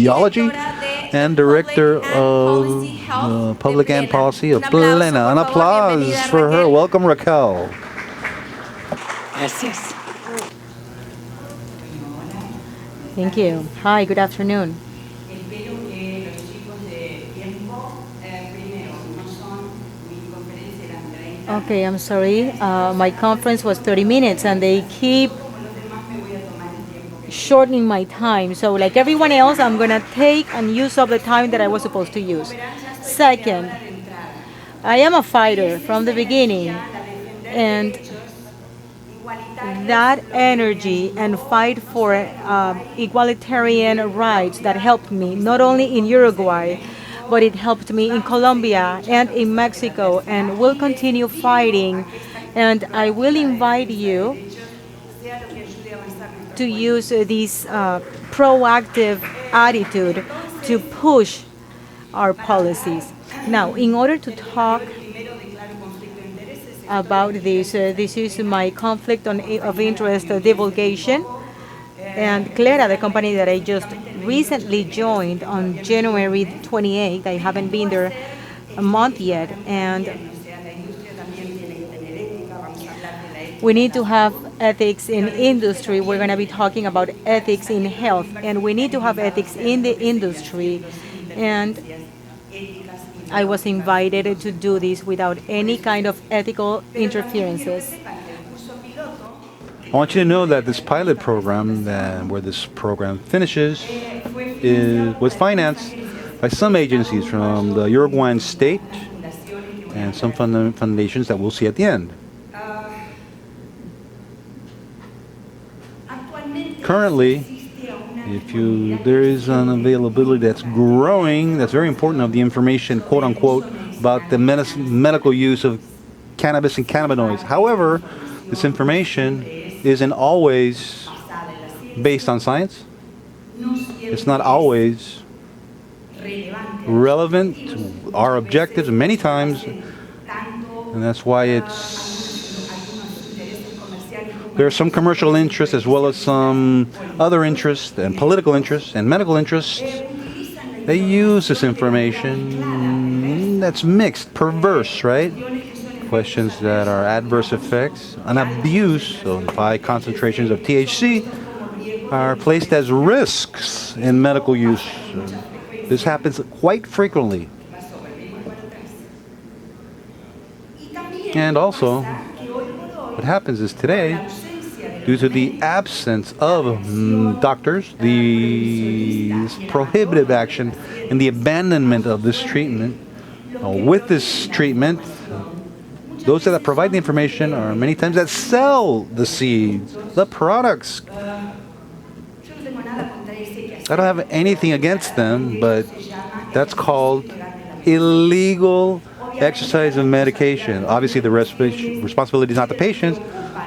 Theology and Director of Public and Policy of Plena. An applause for her. Welcome, Raquel. Gracias. Thank you. Hi, good afternoon. Okay, I'm sorry. My conference was 30 minutes and they keep shortening my time. So like everyone else, I'm going to take and use up the time that I was supposed to use. Second, I am a fighter from the beginning, and that energy and fight for egalitarian rights that helped me not only in Uruguay, but it helped me in Colombia and in Mexico, and will continue fighting. And I will invite you to use this proactive attitude to push our policies. Now, in order to talk about this, this is my conflict of interest divulgation. And Clara, the company that I just recently joined on January 28th, I haven't been there a month yet, and we need to have ethics in industry. We're going to be talking about ethics in health, and we need to have ethics in the industry. And I was invited to do this without any kind of ethical interferences. I want you to know that this pilot program, where this program finishes, was financed by some agencies from the Uruguayan state and some foundations that we'll see at the end. Currently, there is an availability that's growing, that's very important, of the information, quote unquote, about the medical use of cannabis and cannabinoids. However, this information isn't always based on science. It's not always relevant to our objectives many times, and that's why there are some commercial interests as well as some other interests and political interests and medical interests. They use this information that's mixed, perverse, right? Questions that are adverse effects, an abuse of high concentrations of THC are placed as risks in medical use. This happens quite frequently. And also, what happens is today, due to the absence of doctors, this prohibitive action and the abandonment of this treatment, with this treatment, those that provide the information are many times that sell the seeds, the products. I don't have anything against them, but that's called illegal exercise of medication. Obviously, the responsibility is not the patient's,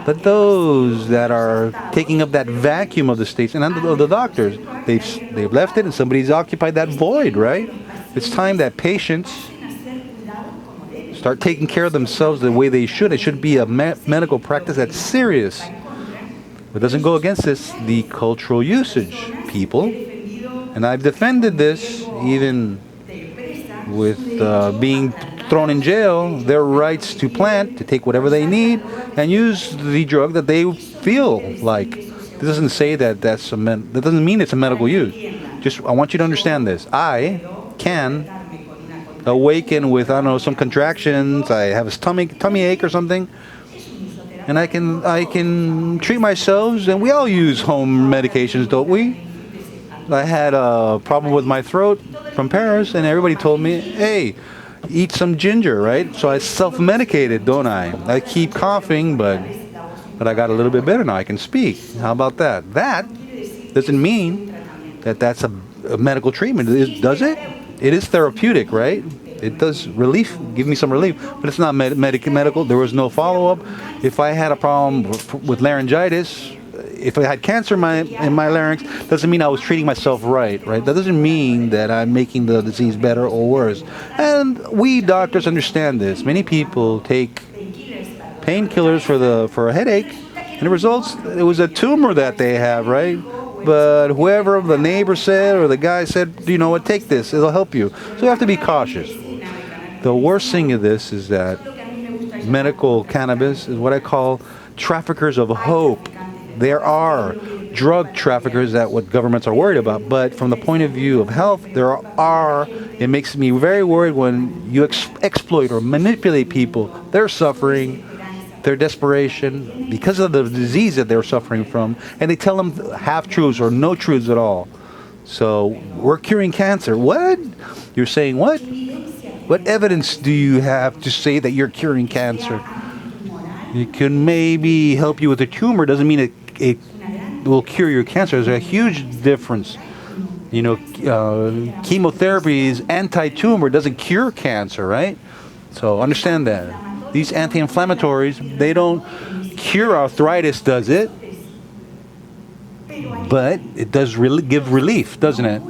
but those that are taking up that vacuum of the states and of the doctors. They've left it, and somebody's occupied that void, right? It's time that patients start taking care of themselves the way they should. It should be a medical practice that's serious. It doesn't go against this, the cultural usage, people. And I've defended this, even with being thrown in jail, their rights to plant, to take whatever they need, and use the drug that they feel like. This doesn't say that that doesn't mean it's a medical use. Just, I want you to understand this. I can awaken with, I don't know, some contractions, I have a tummy ache or something, and I can treat myself, and we all use home medications, don't we? I had a problem with my throat from Paris, and everybody told me, hey, eat some ginger, right? So I self-medicated, don't I? I keep coughing, but I got a little bit better now. I can speak. How about that? That doesn't mean that that's a medical treatment, does it? It is therapeutic, right? It does relief, give me some relief, but it's not medical. There was no follow-up. If I had a problem with laryngitis, if I had cancer in my larynx, doesn't mean I was treating myself right? That doesn't mean that I'm making the disease better or worse. And we doctors understand this. Many people take painkillers for a headache, and the results, it was a tumor that they have, right? but whoever the neighbor said or the guy said, you know what, take this, it'll help you. So you have to be cautious. The worst thing of this is that medical cannabis is what I call traffickers of hope. There are drug traffickers that what governments are worried about, but from the point of view of health, it makes me very worried when you exploit or manipulate people. They're suffering, their desperation because of the disease that they're suffering from, and they tell them half-truths or no truths at all. So we're curing cancer. What? You're saying what? What evidence do you have to say that you're curing cancer? It can maybe help you with a tumor. Doesn't mean it will cure your cancer. There's a huge difference. You know, chemotherapy is anti-tumor, doesn't cure cancer, right? So understand that. These anti-inflammatories, they don't cure arthritis, does it? But it does really give relief, doesn't it?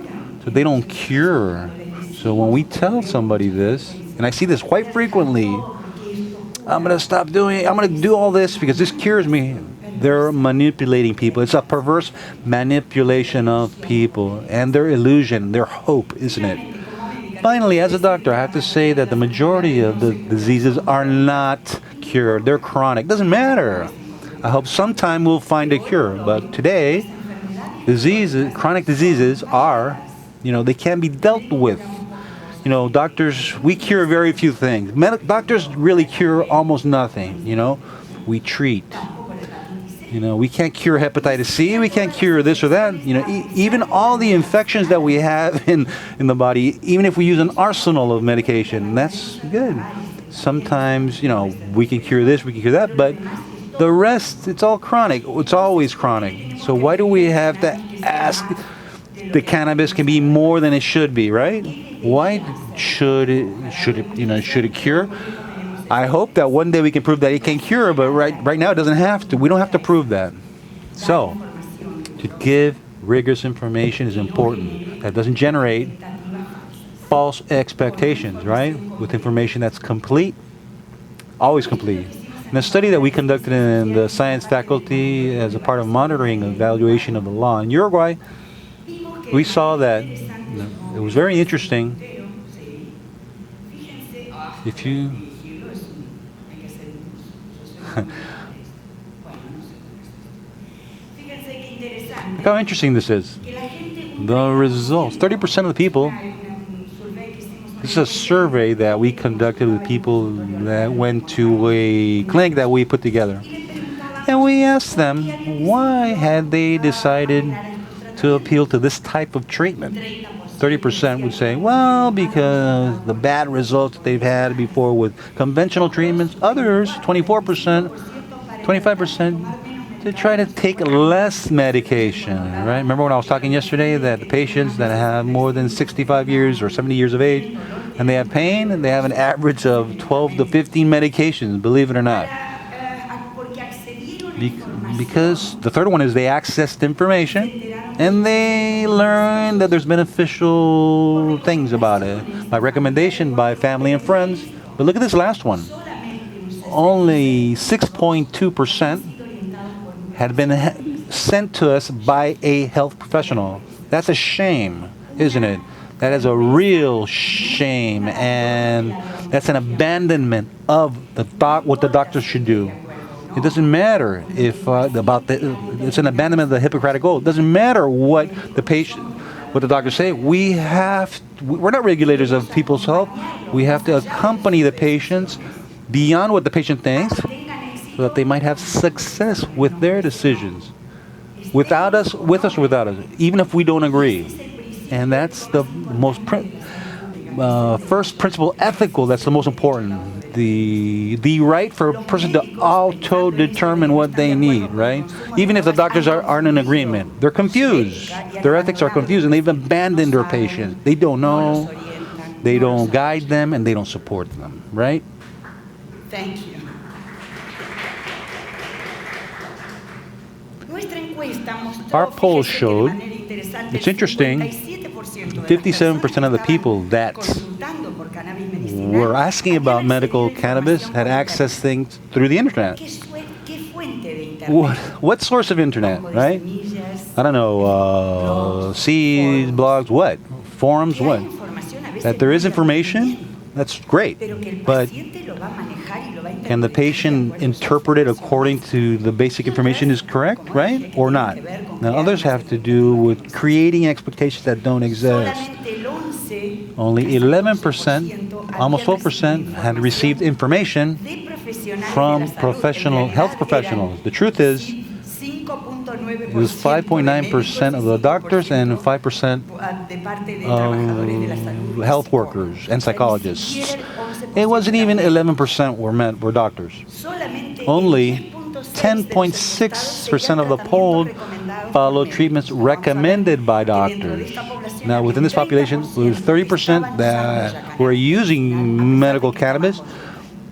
So they don't cure. So when we tell somebody this, and I see this quite frequently, I'm going to do all this because this cures me. They're manipulating people. It's a perverse manipulation of people and their illusion, their hope, isn't it? Finally, as a doctor, I have to say that the majority of the diseases are not cured. They're chronic. Doesn't matter. I hope sometime we'll find a cure. But today, chronic diseases are, they can be dealt with. Doctors, we cure very few things. Doctors really cure almost nothing, We treat. We can't cure hepatitis C. We can't cure this or that. Even all the infections that we have in the body, even if we use an arsenal of medication, that's good. Sometimes, we can cure this, we can cure that, but the rest, it's all chronic. It's always chronic. So why do we have to ask the cannabis can be more than it should be, right? Why should it cure? I hope that one day we can prove that it can cure, but right now it doesn't have to. We don't have to prove that. So, to give rigorous information is important. That doesn't generate false expectations, right? With information that's complete, always complete. In a study that we conducted in the science faculty as a part of monitoring and evaluation of the law in Uruguay, we saw that it was very interesting. If you look how interesting this is. The results, 30% of the people, this is a survey that we conducted with people that went to a clinic that we put together. And we asked them, why had they decided to appeal to this type of treatment? 30% would say, well, because the bad results that they've had before with conventional treatments. Others, 24%, 25%, to try to take less medication, right? Remember when I was talking yesterday that the patients that have more than 65 years or 70 years of age and they have pain, and they have an average of 12 to 15 medications, believe it or not. Because the third one is they accessed information and they learned that there's beneficial things about it by recommendation by family and friends. But look at this last one. Only 6.2% had been sent to us by a health professional. That's a shame, isn't it? That is a real shame, and that's an abandonment of what the doctors should do. It doesn't matter if it's an abandonment of the Hippocratic Oath. It doesn't matter what the doctors say. We're not regulators of people's health. We have to accompany the patients beyond what the patient thinks, so that they might have success with their decisions, with us or without us, even if we don't agree. And that's the most first principle, ethical. That's the most important. The right for a person to auto-determine what they need, right? Even if the doctors aren't in agreement. They're confused. Their ethics are confused, and they've abandoned their patients. They don't know, they don't guide them, and they don't support them, right? Thank you. Our poll showed, it's interesting, 57% of the people that were asking about medical cannabis had accessed things through the internet. What source of internet, right? I don't know, seeds, blogs, what? Forums, what? That there is information, that's great. But can the patient interpret it according to the basic information is correct, right? Or not? Now, others have to do with creating expectations that don't exist. Only 11%, almost 12%, had received information from health professionals. The truth is, it was 5.9% of the doctors and 5% of health workers and psychologists. It wasn't even 11% were doctors. Only 10.6% of the polled followed treatments recommended by doctors. Now, within this population, there was 30% that were using medical cannabis,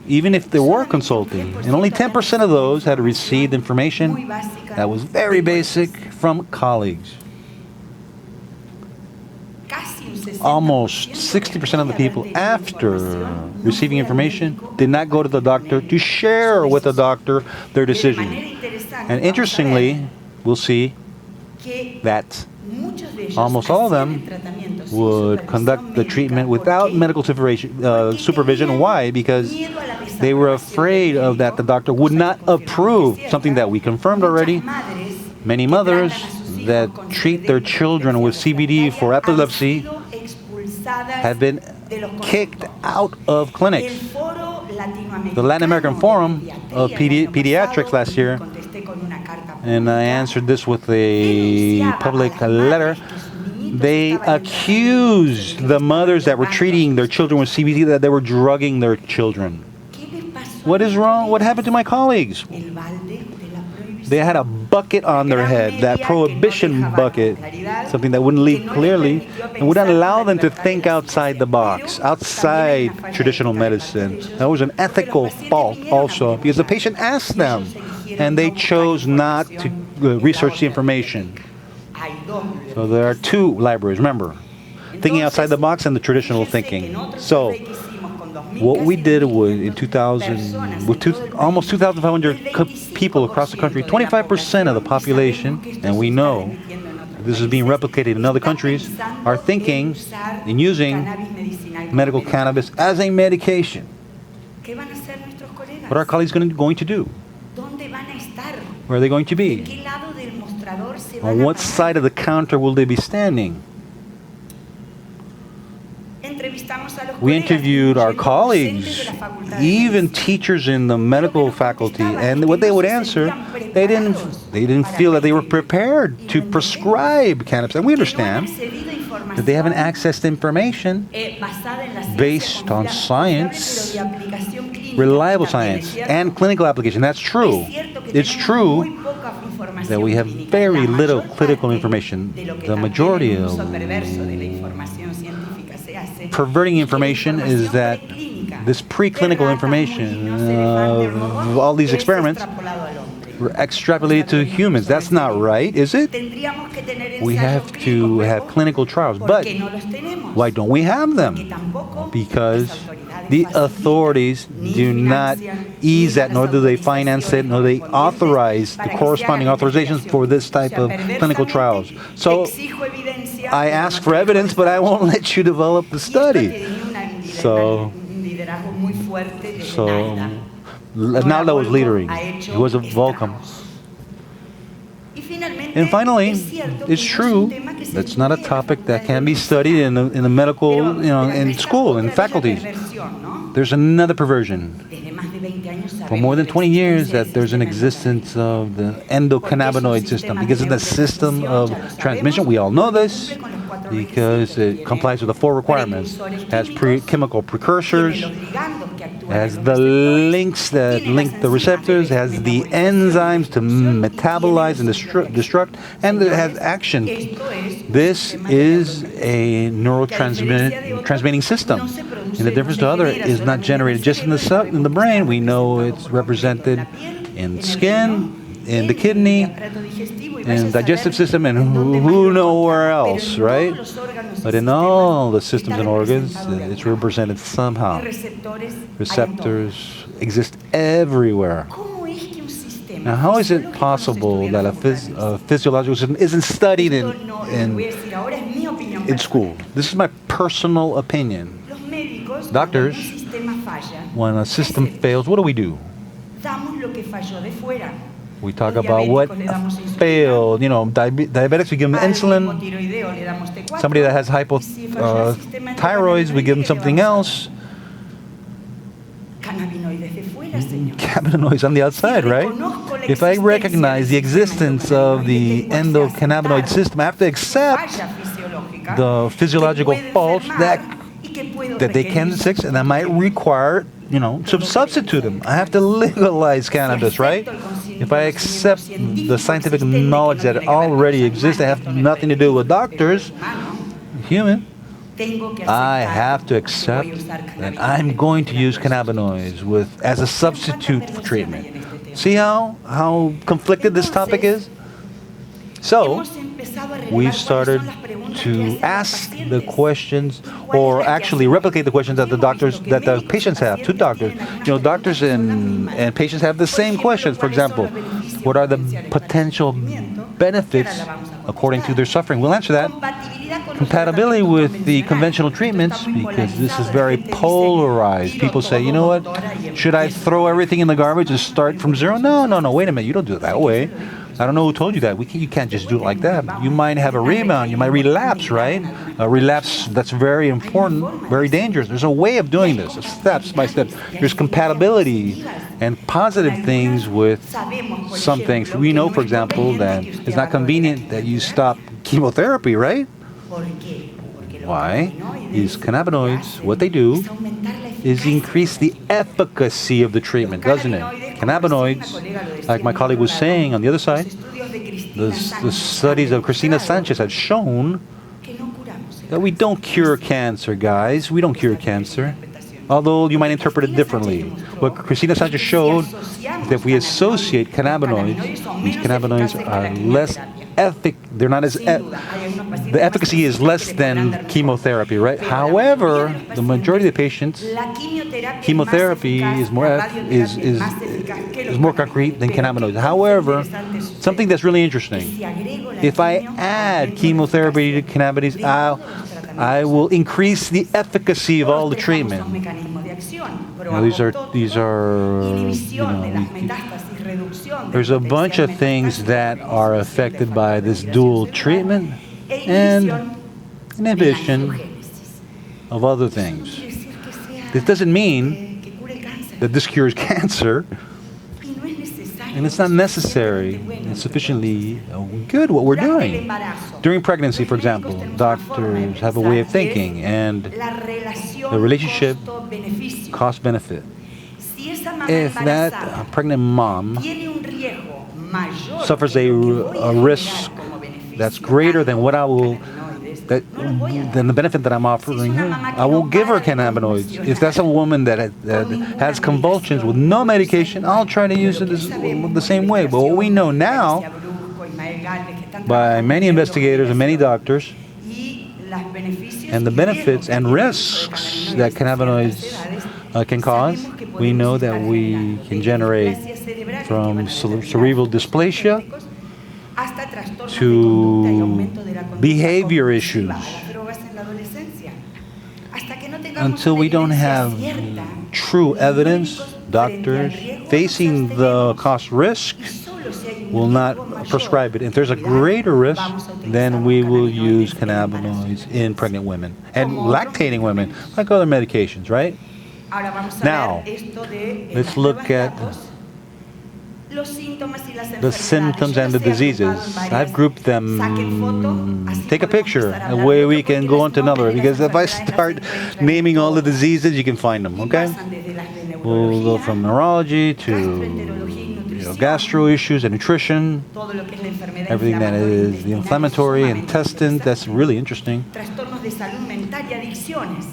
even if they were consulting. And only 10% of those had received information that was very basic from colleagues. Almost 60% of the people, after receiving information, did not go to the doctor to share with the doctor their decision. And interestingly, we'll see that almost all of them would conduct the treatment without medical supervision. Why? Because they were afraid of that the doctor would not approve, something that we confirmed already. Many mothers that treat their children with CBD for epilepsy have been kicked out of clinics. The Latin American Forum of Pediatrics last year, and I answered this with a public letter, they accused the mothers that were treating their children with CBD that they were drugging their children. What is wrong? What happened to my colleagues? They had a bucket on their head, that prohibition bucket, something that wouldn't lead clearly and wouldn't allow them to think outside the box, outside traditional medicine. That was an ethical fault also, because the patient asked them and they chose not to research the information. So there are two libraries, remember, thinking outside the box and the traditional thinking. So what we did was in 2000, with almost 2,500 people across the country, 25% of the population, and we know this is being replicated in other countries, are thinking and using medical cannabis as a medication. What are our colleagues going to do? Where are they going to be? On what side of the counter will they be standing? We interviewed our colleagues, even teachers in the medical faculty, and what they would answer, they didn't feel that they were prepared to prescribe cannabis. And we understand that they haven't accessed information based on science, reliable science, and clinical application. That's true. It's true that we have very little clinical information. The majority of perverting information is that this preclinical information of all these experiments were extrapolated to humans. That's not right, is it? We have to have clinical trials. But why don't we have them? Because the authorities do not ease that, nor do they finance it, nor they authorize the corresponding authorizations for this type of clinical trials. So I ask for evidence, but I won't let you develop the study. So now that was leadering. It was a welcome. And finally, it's true that's not a topic that can be studied in the medical, in school, in faculties. There's another perversion. For more than 20 years that there's an existence of the endocannabinoid system, because of the system of transmission. We all know this because it complies with the 4 requirements. It has chemical precursors, has the links that link the receptors, has the enzymes to metabolize and destruct, and it has action. This is a neurotransmitting system. And the difference to other is not generated just in the brain. We know it's represented in skin, in the kidney, in digestive system, and who know where else, right? But in all the systems and organs, it's represented somehow. Receptors exist everywhere. Now, how is it possible that a physiological system isn't studied in school? This is my personal opinion. Doctors, when a system fails, what do? We talk about what failed. Diabetics, we give them insulin. Somebody that has hypothyroids, we give them something else. Cannabinoids on the outside, right? If I recognize the existence of the endocannabinoid system, I have to accept the physiological faults that they can fix, and that might require, to substitute them. I have to legalize cannabis, right? If I accept the scientific knowledge that already exists, I have nothing to do with doctors, human. I have to accept that I'm going to use cannabinoids as a substitute for treatment. See how conflicted this topic is? So, we started to ask the questions, or actually replicate the questions that the patients have to doctors. Doctors and patients have the same questions. For example, what are the potential benefits according to their suffering? We'll answer that. Compatibility with the conventional treatments, because this is very polarized. People say, you know what, should I throw everything in the garbage and start from zero? No, wait a minute, you don't do it that way. I don't know who told you that. You can't just do it like that. You might have a rebound. You might relapse, right? A relapse, that's very important, very dangerous. There's a way of doing this, steps by step. There's compatibility and positive things with some things. We know, for example, that it's not convenient that you stop chemotherapy, right? Why? These cannabinoids, what they do is increase the efficacy of the treatment, doesn't it? Cannabinoids, like my colleague was saying on the other side, the studies of Cristina Sanchez have shown that we don't cure cancer, guys. We don't cure cancer. Although you might interpret it differently. What Cristina Sanchez showed is that if we associate cannabinoids, these cannabinoids are less they're not as the efficacy is less than chemotherapy, right? However, the majority of the patients, chemotherapy is more concrete than cannabinoids. However, something that's really interesting, if I add chemotherapy to cannabinoids, I will increase the efficacy of all the treatment. Now, these are there's a bunch of things that are affected by this dual treatment and inhibition of other things. This doesn't mean that this cures cancer, and it's not necessary. It's sufficiently good what we're doing. During pregnancy, for example, doctors have a way of thinking, and the relationship cost-benefit. If that pregnant mom suffers a risk that's greater than what than the benefit that I'm offering her, I won't give her cannabinoids. If that's a woman that has convulsions with no medication, I'll try to use it the same way. But what we know now, by many investigators and many doctors, and the benefits and risks that cannabinoids can cause, we know that we can generate from cerebral dysplasia to behavior issues. Until we don't have true evidence, doctors facing the cost risk will not prescribe it. If there's a greater risk, then we will use cannabinoids in pregnant women and lactating women, like other medications, right? Now, let's look at the symptoms and the diseases. I've grouped them. Take a picture, a way we can go on to another. Because if I start naming all the diseases, you can find them, okay? We'll go from neurology to gastro issues and nutrition, everything that is the inflammatory intestine. That's really interesting.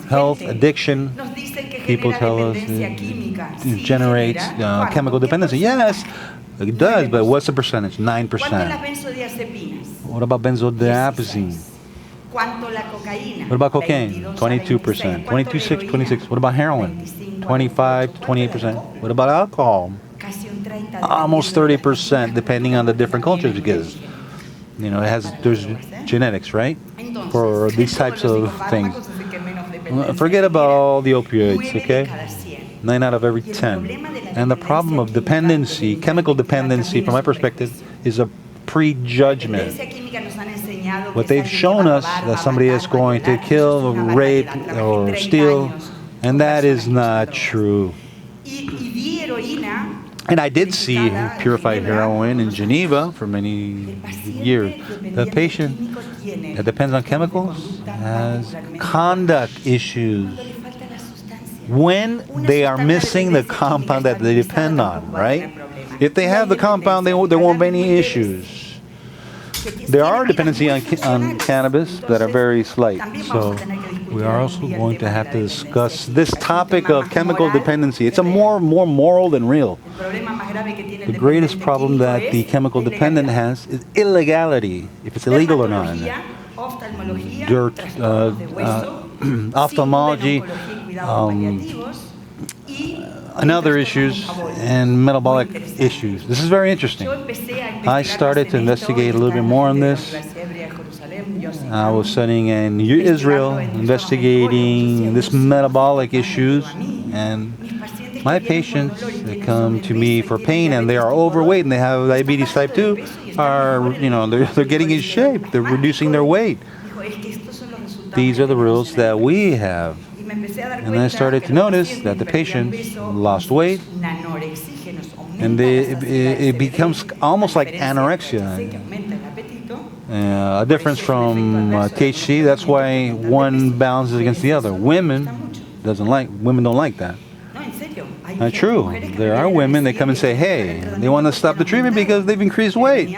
Health, addiction. People tell us it generates chemical dependency. Yes, it does, but what's the percentage? 9%. What about benzodiazepine? What about cocaine? 22%. 26. What about heroin? 25 to 28%. What about alcohol? almost 30%, depending on the different cultures, because there's genetics, right, for these types of things. Forget about all the opioids, okay? 9 out of every 10. And the problem of dependency, chemical dependency, from my perspective, is a prejudgment. What they've shown us that somebody is going to kill, rape, or steal, and that is not true. And I did see purified heroin in Geneva for many years. The patient that depends on chemicals has conduct issues when they are missing the compound that they depend on, right? If they have the compound, there won't be any issues. There are dependency on cannabis that are very slight. So we are also going to have to discuss this topic of chemical dependency. It's more moral than real. The greatest problem that the chemical dependent has is illegality, if it's illegal or not. Ophthalmology, and other issues, and metabolic issues. This is very interesting. I started to investigate a little bit more on this. I was studying in Israel, investigating this metabolic issues, and my patients that come to me for pain and they are overweight and they have diabetes type 2 are, they're getting in shape. They're reducing their weight. These are the rules that we have. And I started to notice that the patients lost weight, and it becomes almost like anorexia. A difference from THC. That's why one balances against the other. Women don't like that. Not true. There are women that come and say, hey, they want to stop the treatment because they've increased weight.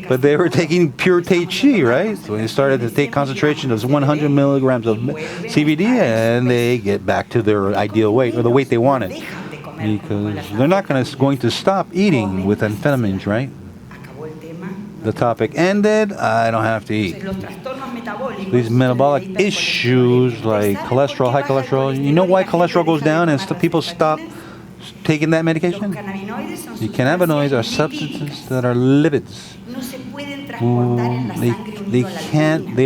But they were taking pure THC, right? So they started to take concentration of 100 milligrams of CBD, and they get back to their ideal weight, or the weight they wanted. Because they're not going to stop eating with amphetamines, right? The topic ended, I don't have to eat. These metabolic issues like cholesterol, high cholesterol, you know why cholesterol goes down and people stop taking that medication? The cannabinoids are substances that are lipids.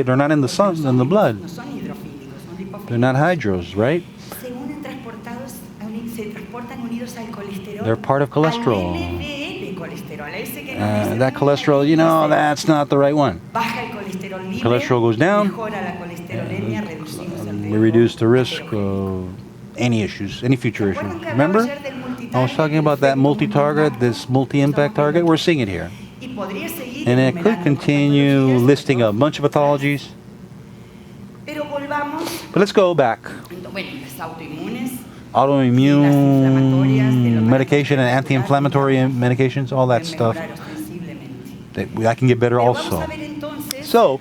They're not in the sun, in the blood. They're not hydros, right? They're part of cholesterol. That cholesterol, that's not the right one. Cholesterol goes down, we reduce the risk of any issues, any future issues. Remember? I was talking about that multi-target, this multi-impact target. We're seeing it here. And it could continue listing a bunch of pathologies. But let's go back. Autoimmune medication and anti-inflammatory medications, all that stuff. That can get better also. So,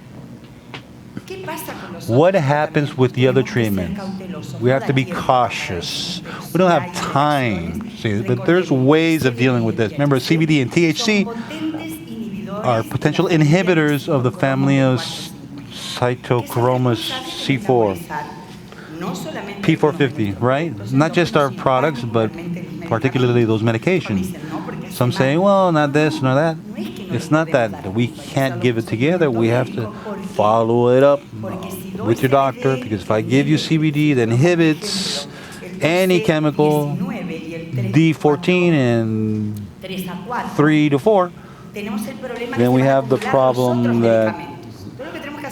what happens with the other treatments? We have to be cautious. We don't have time. See, but there's ways of dealing with this. Remember, CBD and THC are potential inhibitors of the family of cytochromas C4. P450, right? Not just our products, but particularly those medications. Some say, well, not this, nor that. It's not that we can't give it together. We have to follow it up with your doctor, because if I give you CBD that inhibits any chemical, D14 and 3 to 4, then we have the problem that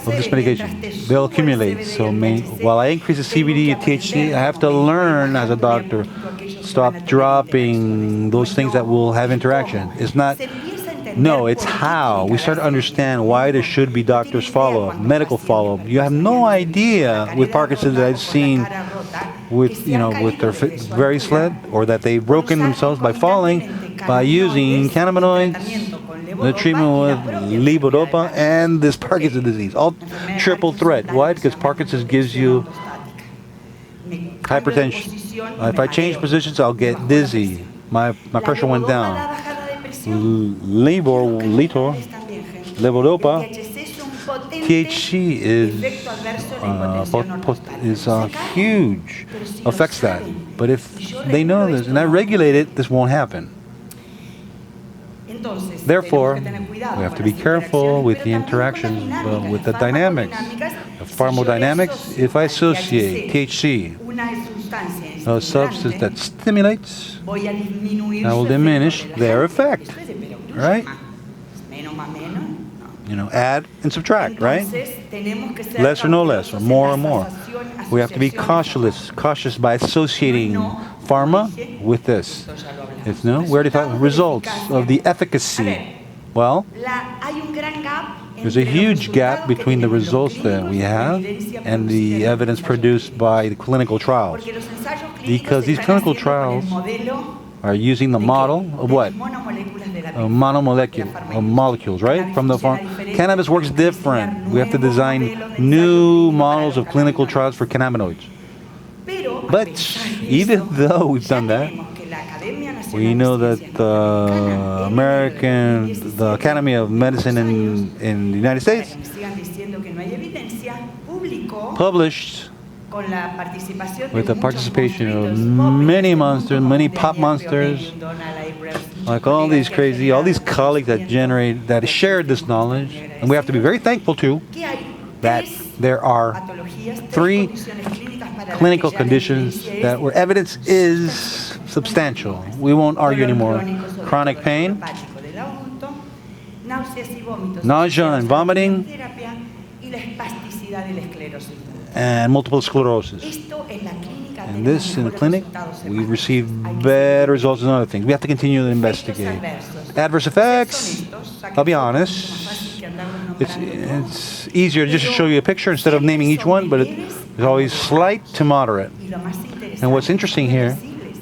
of this medication. They'll accumulate. So while I increase the CBD and THC, I have to learn as a doctor, stop dropping those things that will have interaction. It's not, no, it's how. We start to understand why there should be doctor's follow-up, medical follow-up. You have no idea with Parkinson's that I've seen with their very sled, or that they've broken themselves by falling, by using cannabinoids, the treatment with levodopa, and this Parkinson's disease. All triple threat. Why? Because Parkinson's gives you hypertension. If I change positions, I'll get dizzy. My pressure went down. Levodopa, THC is huge, affects that. But if they know this and I regulate it, this won't happen. Therefore, we have to be careful with the interactions, with the dynamics. Pharmacodynamics, if I associate THC, a substance that stimulates, I will diminish their effect, right? Add and subtract, right? Less or no less, or more. We have to be cautious by associating pharma with this. We already talked results of the efficacy. Well, there's a huge gap between the results that we have and the evidence produced by the clinical trials. Because these clinical trials are using the model of what? Molecules, right? From the farm. Cannabis works different. We have to design new models of clinical trials for cannabinoids. But even though we've done that, we know that the Academy of Medicine in the United States published with the participation of many monsters, many pop monsters, like all these colleagues that shared this knowledge. And we have to be very thankful too that there are 3 clinical conditions where evidence is substantial. We won't argue anymore. Chronic pain, nausea and vomiting, and multiple sclerosis. And this, in the clinic, we receive better results than other things. We have to continue to investigate. Adverse effects, I'll be honest, it's easier just to show you a picture instead of naming each one, but it's always slight to moderate. And what's interesting here,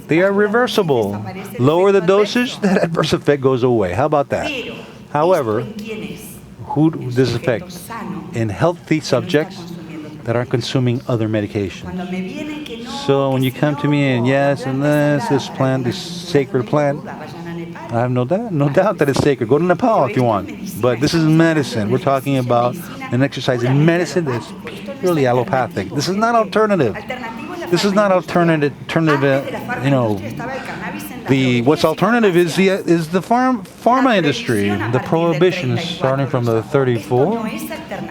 they are reversible. Lower the dosage, that adverse effect goes away. How about that? However, who does this affect? In healthy subjects that are consuming other medications. So when you come to me and this plant, this sacred plant, I have no doubt that it's sacred. Go to Nepal if you want. But this is medicine. We're talking about an exercise in medicine that's purely allopathic. This is not alternative. What's alternative is the pharma industry, the prohibition starting from the 34.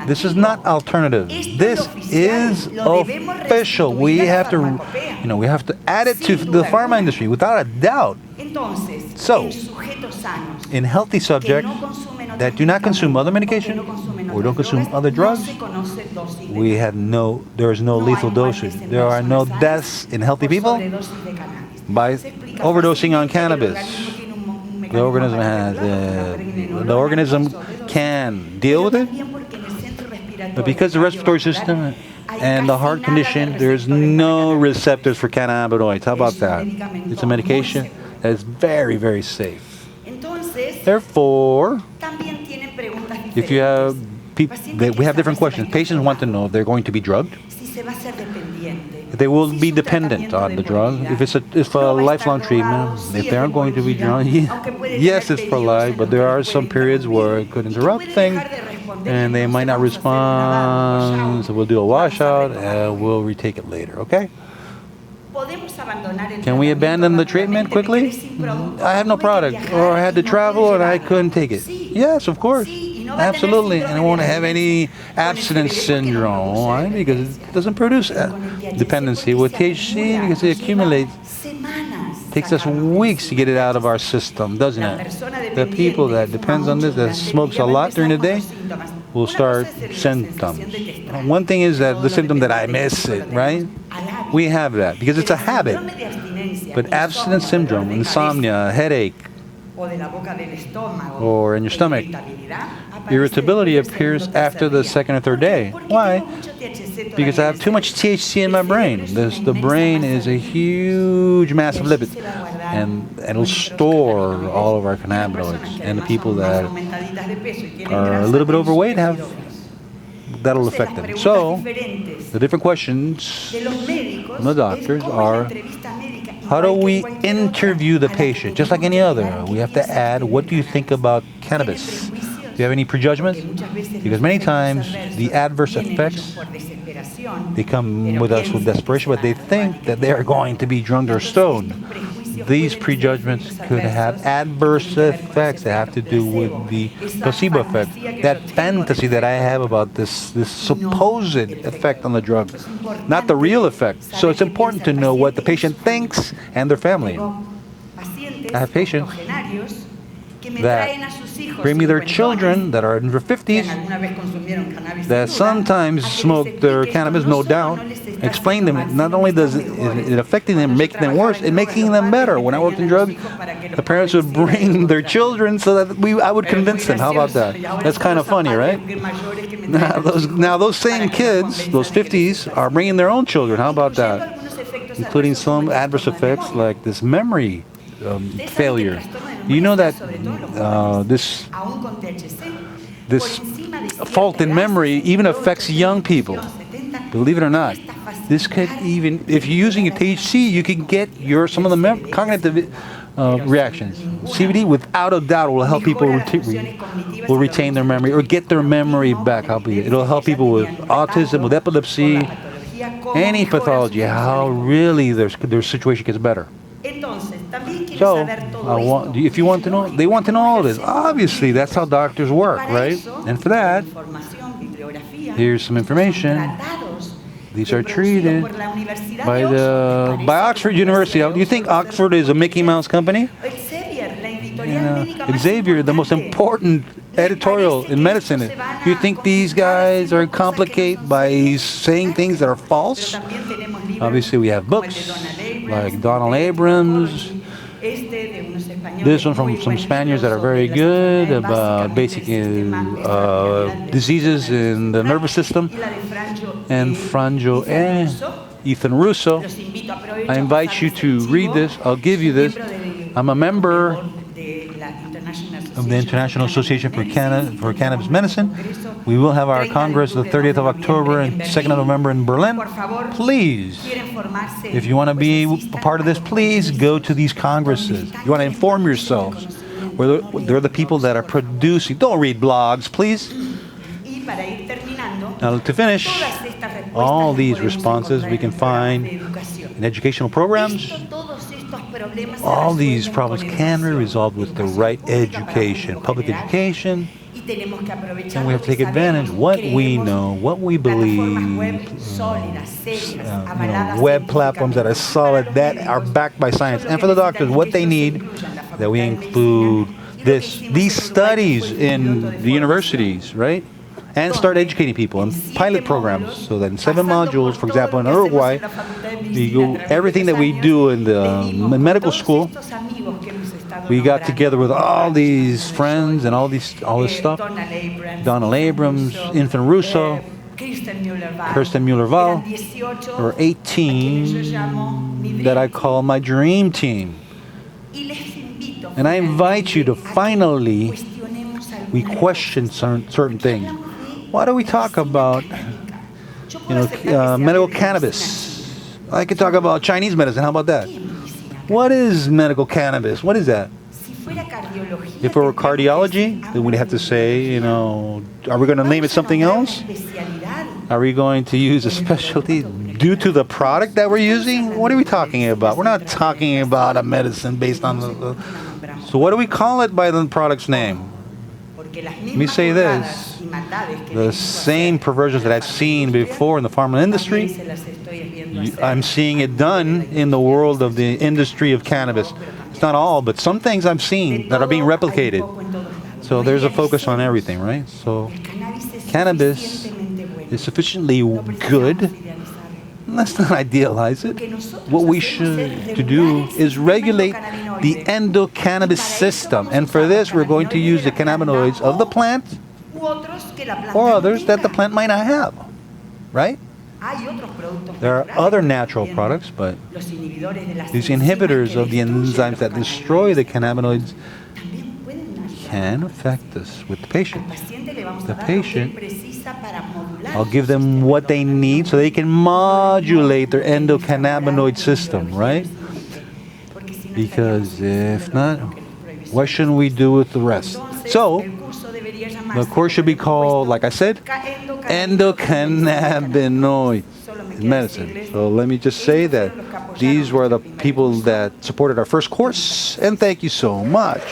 This is not alternative. This is official. We have to add it to the pharma industry without a doubt. So, in healthy subjects that do not consume other medication or don't consume other drugs, there is no lethal dosage. There are no deaths in healthy people by overdosing on cannabis. The organism can deal with it, but because the respiratory system and the heart condition, there's no receptors for cannabinoids. How about that? It's a medication that is very, very safe. Therefore, if you have we have different questions. Patients want to know if they're going to be drugged, if they will be dependent on the drug, if it's a lifelong treatment, if they aren't going to be drugged. Yes, it's for life, but there are some periods where it could interrupt things, and they might not respond. So we'll do a washout, and we'll retake it later. Okay? Can we abandon the treatment quickly? I have no product, or I had to travel and I couldn't take it. Yes, of course. Absolutely. And I won't have any abstinence syndrome. Why? Because it doesn't produce dependency. With THC, because it accumulates, it takes us weeks to get it out of our system, doesn't it? The people that depends on this, that smokes a lot during the day, will start symptoms. One thing is that the symptom that I miss it, right? We have that because it's a habit. But abstinence syndrome, insomnia, headache, or in your stomach, irritability appears after the second or third day. Why? Because I have too much THC in my brain. The brain is a huge mass of lipids, and it'll store all of our cannabinoids. And the people that are a little bit overweight that'll affect them. So, the different questions from the doctors are, how do we interview the patient? Just like any other, we have to add, what do you think about cannabis? Do you have any prejudgments? Because many times, the adverse effects, they come with us with desperation, but they think that they are going to be drunk or stoned. these prejudgments could have adverse effects that have to do with the placebo effect, that fantasy that I have about this supposed effect on the drug, not the real effect. So it's important to know what the patient thinks and their family. I have patients that bring me their children that are in their 50s that sometimes smoke their cannabis, no doubt. Explain them. Not only does it affecting them, making them worse, it making them better. When I worked in drugs, the parents would bring their children so that I would convince them. How about that? That's kind of funny, right? Now those same kids, those 50s, are bringing their own children. How about that? Including some adverse effects like this memory failure. You know that this fault in memory even affects young people. Believe it or not, this could even, if you're using a THC, you can get some of the cognitive reactions. CBD, without a doubt, will help people will retain their memory or get their memory back. It'll help people with autism, with epilepsy, any pathology. How really their situation gets better. So, if you want to know, they want to know all this. Obviously, that's how doctors work, right? And for that, here's some information. These are treated by Oxford University. Do you think Oxford is a Mickey Mouse company? Xavier, the most important editorial in medicine. Do you think these guys are complicated by saying things that are false? Obviously, we have books like Donald Abrams. This one from some Spaniards that are very good about basic diseases in the nervous system. And Ethan Russo. I invite you to read this. I'll give you this. I'm a member of the International Association for Cannabis Medicine. We will have our Congress the 30th of October and 2nd of November in Berlin. Please, if you want to be a part of this, please go to these congresses. You want to inform yourselves. They're the people that are producing. Don't read blogs, please. Now, to finish, all these responses we can find in educational programs. All these problems can be resolved with the right education, public education. And we have to take advantage of what we know, what we believe, web platforms that are solid, that are backed by science. And for the doctors, what they need, that we include these studies in the universities, right? And start educating people in pilot programs so that in 7 modules, for example, in Uruguay, everything that we do in the medical school, we got together with all these friends and all this stuff. Donald Abrams, Ethan Russo, Kirsten Muller-Val. There were 18 that I call my dream team. And I invite you to finally, we question certain things. Why do we talk about, medical cannabis? I could talk about Chinese medicine. How about that? What is medical cannabis? What is that? If it were cardiology, then we'd have to say, are we going to name it something else? Are we going to use a specialty due to the product that we're using? What are we talking about? We're not talking about a medicine based on So what do we call it by the product's name? Let me say this. The same perversions that I've seen before in the pharma industry, I'm seeing it done in the world of the industry of cannabis. It's not all, but some things I'm seeing that are being replicated. So there's a focus on everything, right? So cannabis is sufficiently good. Let's not idealize it. What we should do is regulate the endocannabis system. And for this, we're going to use the cannabinoids of the plant or others that the plant might not have, right? There are other natural products, but these inhibitors of the enzymes that destroy the cannabinoids can affect us with the patient. The patient, I'll give them what they need so they can modulate their endocannabinoid system, right? Because if not, what shouldn't we do with the rest? So, the course should be called, like I said, endocannabinoid medicine. So let me just say that These were the people that supported our first course, and thank you so much.